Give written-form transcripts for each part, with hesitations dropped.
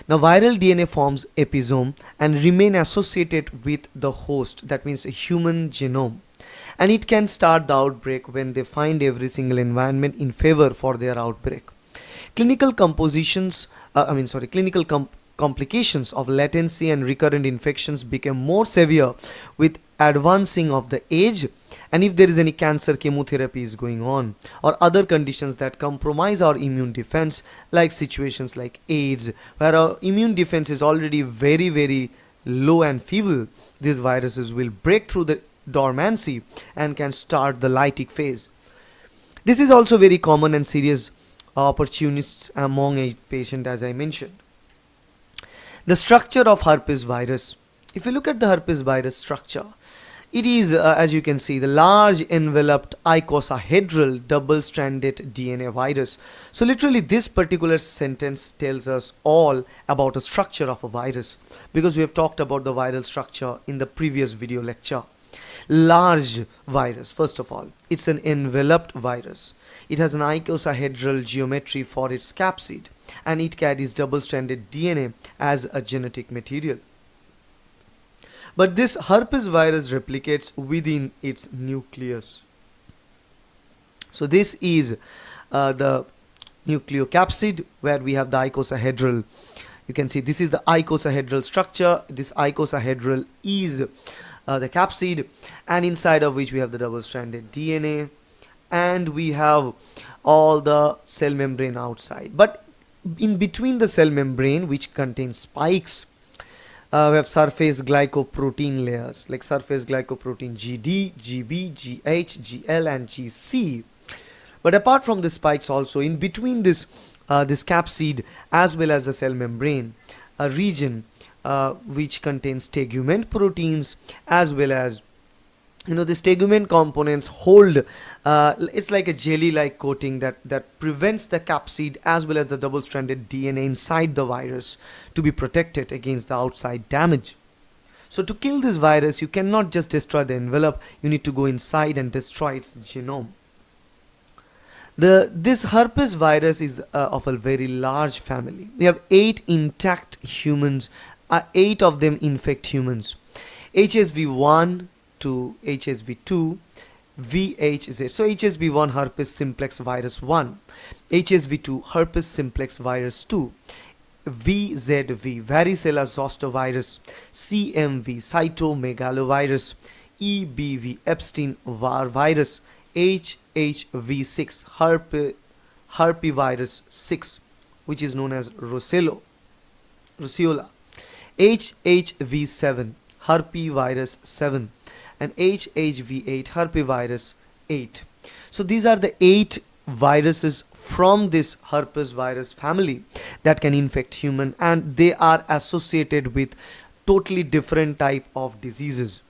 Now, viral DNA forms episome and remain associated with the host, that means a human genome. And it can start the outbreak when they find every single environment in favor for their outbreak. Clinical compositions, clinical complications of latency and recurrent infections became more severe with advancing of the age, and if there is any cancer chemotherapy is going on or other conditions that compromise our immune defense, like situations like AIDS where our immune defense is already very low and feeble, these viruses will break through the dormancy and can start the lytic phase. This is also very common and serious opportunists among a patient, as I mentioned. The structure of herpes virus. If you look at the herpes virus structure, it is, as you can see, the large enveloped icosahedral double-stranded DNA virus. So literally this particular sentence tells us all about the structure of a virus, because we have talked about the viral structure in the previous video lecture. Large virus, first of all, it's an enveloped virus. It has an icosahedral geometry for its capsid, and it carries double-stranded DNA as a genetic material. But this herpes virus replicates within its nucleus. So this is the nucleocapsid, where we have the icosahedral. You can see this is the icosahedral structure. This icosahedral is the capsid, and inside of which we have the double-stranded DNA, and we have all the cell membrane outside. But in between the cell membrane, which contains spikes, we have surface glycoprotein layers like surface glycoprotein GD, GB, GH, GL and GC. But apart from the spikes, also in between this capsid as well as the cell membrane, a region which contains tegument proteins, as well as the tegument components hold it's like a jelly like coating that prevents the capsid as well as the double-stranded DNA inside the virus to be protected against the outside damage. So to kill this virus, you cannot just destroy the envelope, you need to go inside and destroy its genome. This herpes virus is of a very large family. We have 8 intact humans, 8 of them infect humans. HSV1 to HSV2, VHZ. So HSV1 herpes simplex virus 1, HSV2 herpes simplex virus 2, VZV varicella zoster virus, CMV cytomegalovirus, EBV Epstein Barr virus, HHV6 herpevirus 6, which is known as roseola, HHV7 herpevirus 7, and HHV8 herpevirus 8. So these are the 8 viruses from this herpes virus family that can infect human, and they are associated with totally different type of diseases.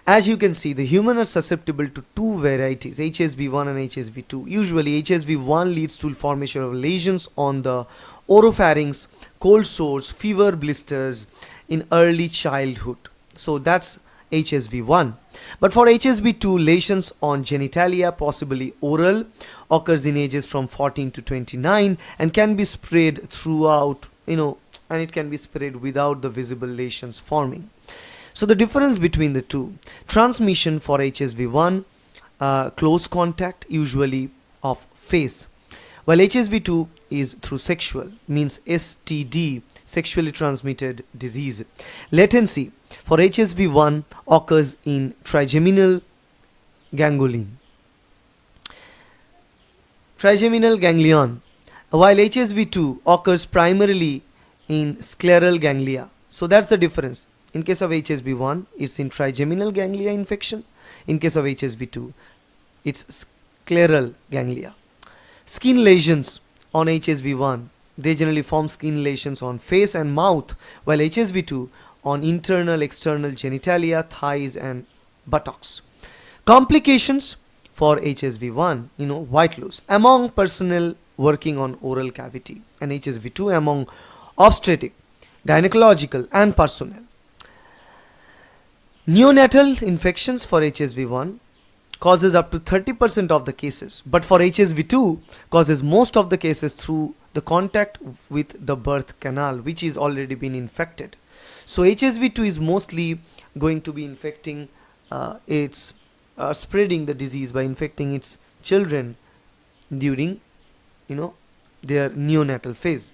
As you can see, the human are susceptible to 2 varieties, HSV1 and HSV2. Usually HSV1 leads to formation of lesions on the oropharynx, cold sores, fever, blisters in early childhood. So that's HSV1. But for HSV2, lesions on genitalia, possibly oral, occurs in ages from 14 to 29 and can be spread throughout, and it can be spread without the visible lesions forming. So the difference between the two: transmission for HSV1, close contact, usually of face, while HSV2 is through sexual, means STD, sexually transmitted disease. Latency for HSV1 occurs in trigeminal ganglion, while HSV2 occurs primarily in scleral ganglia. So that's the difference. In case of HSV1, it's in trigeminal ganglia infection. In case of HSV2, it's scleral ganglia. Skin lesions on HSV1, they generally form skin lesions on face and mouth, while HSV2 on internal, external genitalia, thighs and buttocks. Complications for HSV1, white loose among personnel working on oral cavity, and HSV2 among obstetric, gynecological and personnel. Neonatal infections for HSV1 causes up to 30% of the cases, but for HSV2 causes most of the cases through the contact with the birth canal, which is already been infected. So HSV2 is mostly going to be infecting its spreading the disease by infecting its children during, you know, their neonatal phase.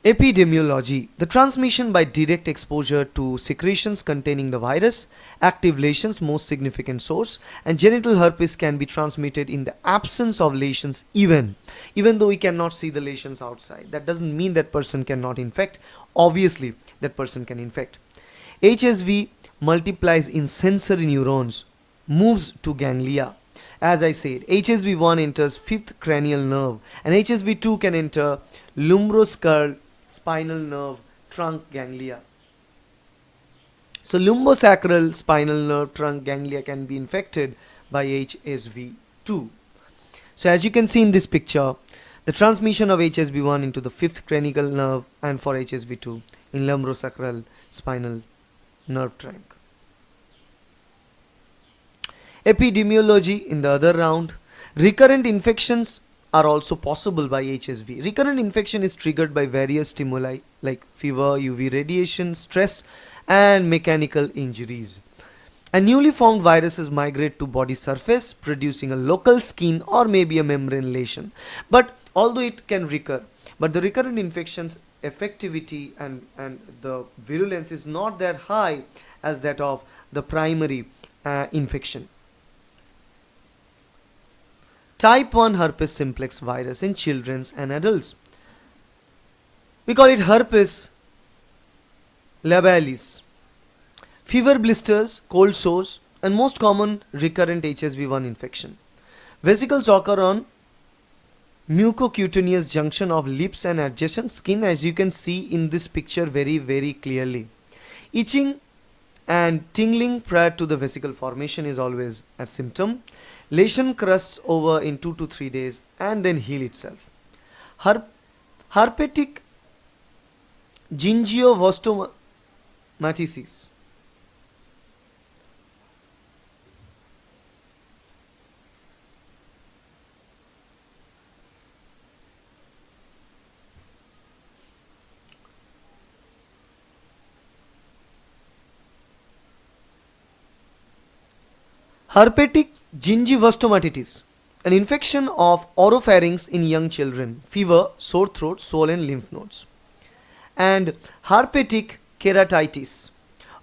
Epidemiology: the transmission by direct exposure to secretions containing the virus, active lesions most significant source, and genital herpes can be transmitted in the absence of lesions, even though we cannot see the lesions outside. That doesn't mean that person cannot infect. Obviously that person can infect. HSV multiplies in sensory neurons, moves to ganglia. As I said, HSV1 enters fifth cranial nerve, and HSV2 can enter lumbosacral spinal nerve trunk ganglia. So lumbosacral spinal nerve trunk ganglia can be infected by HSV2. So as you can see in this picture, the transmission of HSV1 into the fifth cranial nerve, and for HSV2 in lumbosacral spinal nerve trunk. Epidemiology in the other round: recurrent infections are also possible by HSV. Recurrent infection is triggered by various stimuli like fever, UV radiation, stress, and mechanical injuries. And newly formed viruses migrate to body surface, producing a local skin or maybe a membrane lesion. But although it can recur, but the recurrent infections effectivity and the virulence is not that high as that of the primary infection. Type 1 herpes simplex virus in children and adults. We call it herpes labialis. Fever, blisters, cold sores, and most common recurrent HSV1 infection. Vesicles occur on mucocutaneous junction of lips and adjacent skin, as you can see in this picture very clearly. Itching and tingling prior to the vesicle formation is always a symptom. Lesion crusts over in 2 to 3 days and then heal itself. Herpetic gingivitis. Herpetic gingivitis, an infection of oropharynx in young children, fever, sore throat, swollen lymph nodes. And herpetic keratitis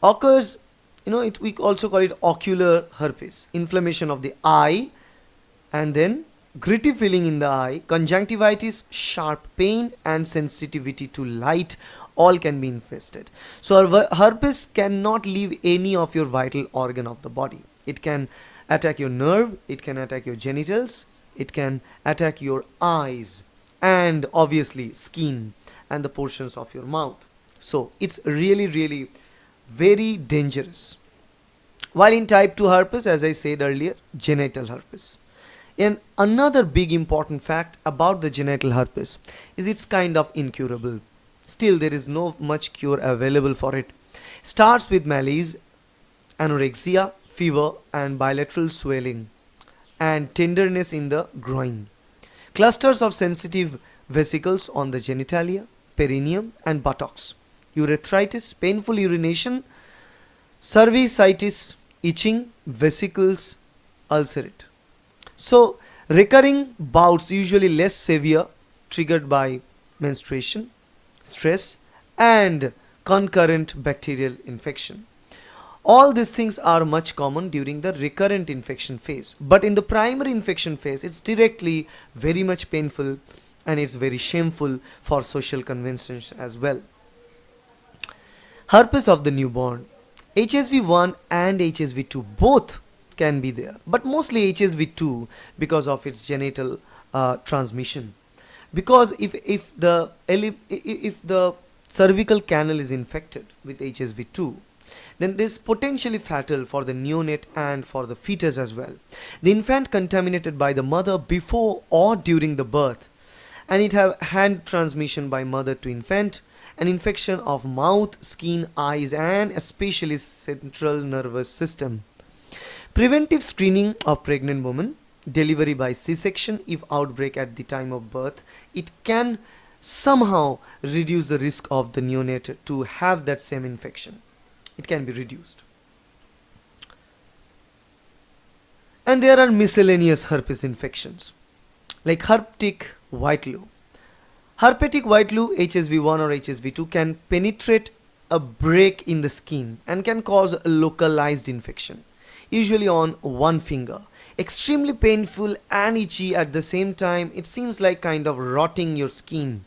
occurs, we also call it ocular herpes, inflammation of the eye, and then gritty feeling in the eye, conjunctivitis, sharp pain, and sensitivity to light all can be infested. So herpes cannot leave any of your vital organ of the body. It can attack your nerve, it can attack your genitals, it can attack your eyes, and obviously skin and the portions of your mouth. So it's really very dangerous. While in type 2 herpes, as I said earlier, genital herpes. And another big important fact about the genital herpes is it's kind of incurable. Still, there is no much cure available for it. Starts with malaise, anorexia, fever, and bilateral swelling and tenderness in the groin. Clusters of sensitive vesicles on the genitalia, perineum, and buttocks. Urethritis, painful urination, cervicitis, itching, vesicles ulcerate. So recurring bouts, usually less severe, triggered by menstruation, stress, and concurrent bacterial infection. All these things are much common during the recurrent infection phase. But in the primary infection phase, it's directly very much painful and it's very shameful for social conventions as well. Herpes of the newborn. HSV1 and HSV2 both can be there, but mostly HSV2 because of its genital transmission. Because if the cervical canal is infected with HSV2, then this is potentially fatal for the neonate and for the fetus as well. The infant contaminated by the mother before or during the birth, and it have hand transmission by mother to infant, an infection of mouth, skin, eyes, and especially central nervous system. Preventive screening of pregnant women, delivery by C-section if outbreak at the time of birth, it can somehow reduce the risk of the neonate to have that same infection. It can be reduced. And there are miscellaneous herpes infections like herpetic white lung. Herpetic white lung HSV1 or HSV2 can penetrate a break in the skin and can cause a localized infection, usually on one finger. Extremely painful and itchy at the same time. It seems like kind of rotting your skin.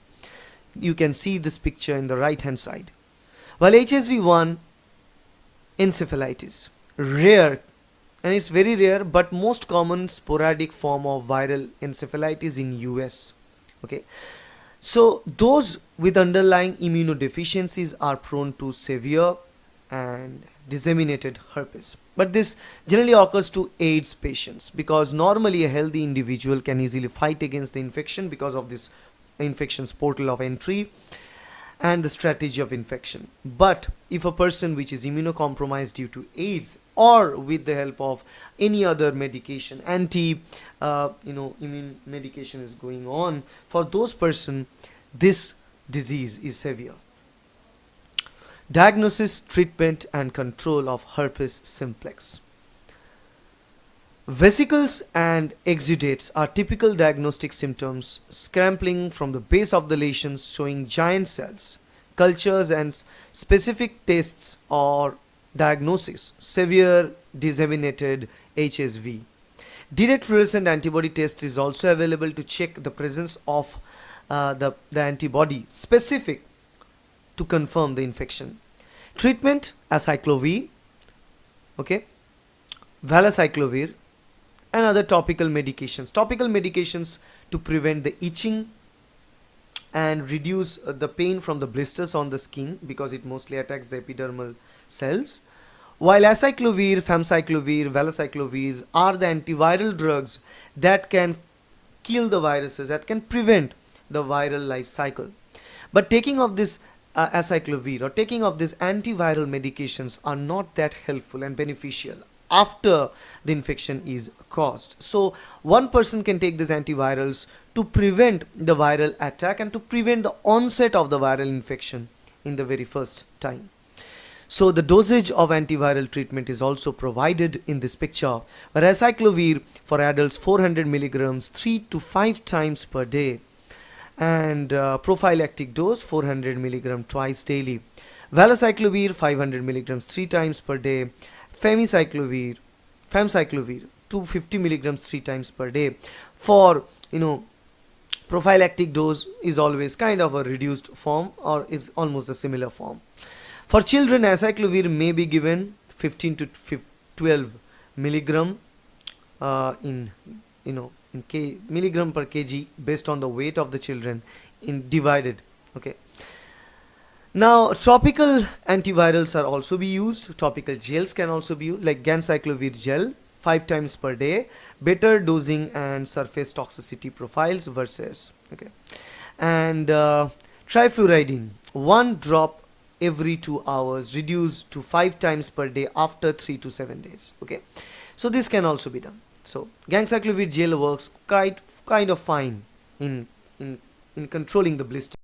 You can see this picture in the right hand side. While HSV1 encephalitis, rare, and it's very rare but most common sporadic form of viral encephalitis in US. Okay, so those with underlying immunodeficiencies are prone to severe and disseminated herpes, but this generally occurs to AIDS patients because normally a healthy individual can easily fight against the infection because of this infection's portal of entry and the strategy of infection. But if a person which is immunocompromised due to AIDS or with the help of any other medication, immune medication is going on, for those person this disease is severe. Diagnosis, treatment and control of herpes simplex. Vesicles and exudates are typical diagnostic symptoms, scrambling from the base of the lesions showing giant cells. Cultures and specific tests or diagnosis, severe disseminated HSV. Direct fluorescent antibody test is also available to check the presence of the antibody specific to confirm the infection. Treatment, acyclovir, okay, valacyclovir, and other topical medications. Topical medications to prevent the itching and reduce the pain from the blisters on the skin because it mostly attacks the epidermal cells. While acyclovir, famciclovir, valacyclovir are the antiviral drugs that can kill the viruses, that can prevent the viral life cycle. But taking of this acyclovir or taking of these antiviral medications are not that helpful and beneficial after the infection is caused. So one person can take these antivirals to prevent the viral attack and to prevent the onset of the viral infection in the very first time. So the dosage of antiviral treatment is also provided in this picture, where acyclovir for adults 400 milligrams 3 to 5 times per day, and prophylactic dose 400 milligram twice daily. Valacyclovir 500 milligrams 3 times per day. Famciclovir 250 milligrams 3 times per day. For prophylactic dose is always kind of a reduced form or is almost a similar form. For children, acyclovir may be given 15 to 12 milligram in milligram per kg based on the weight of the children in divided. Okay. Now topical antivirals are also be used. Topical gels can also be used, like ganciclovir gel 5 times per day. Better dosing and surface toxicity profiles versus and trifluridine 1 drop every 2 hours, reduced to 5 times per day after 3 to 7 days. Okay, so this can also be done. So ganciclovir gel works kind of fine in controlling the blister.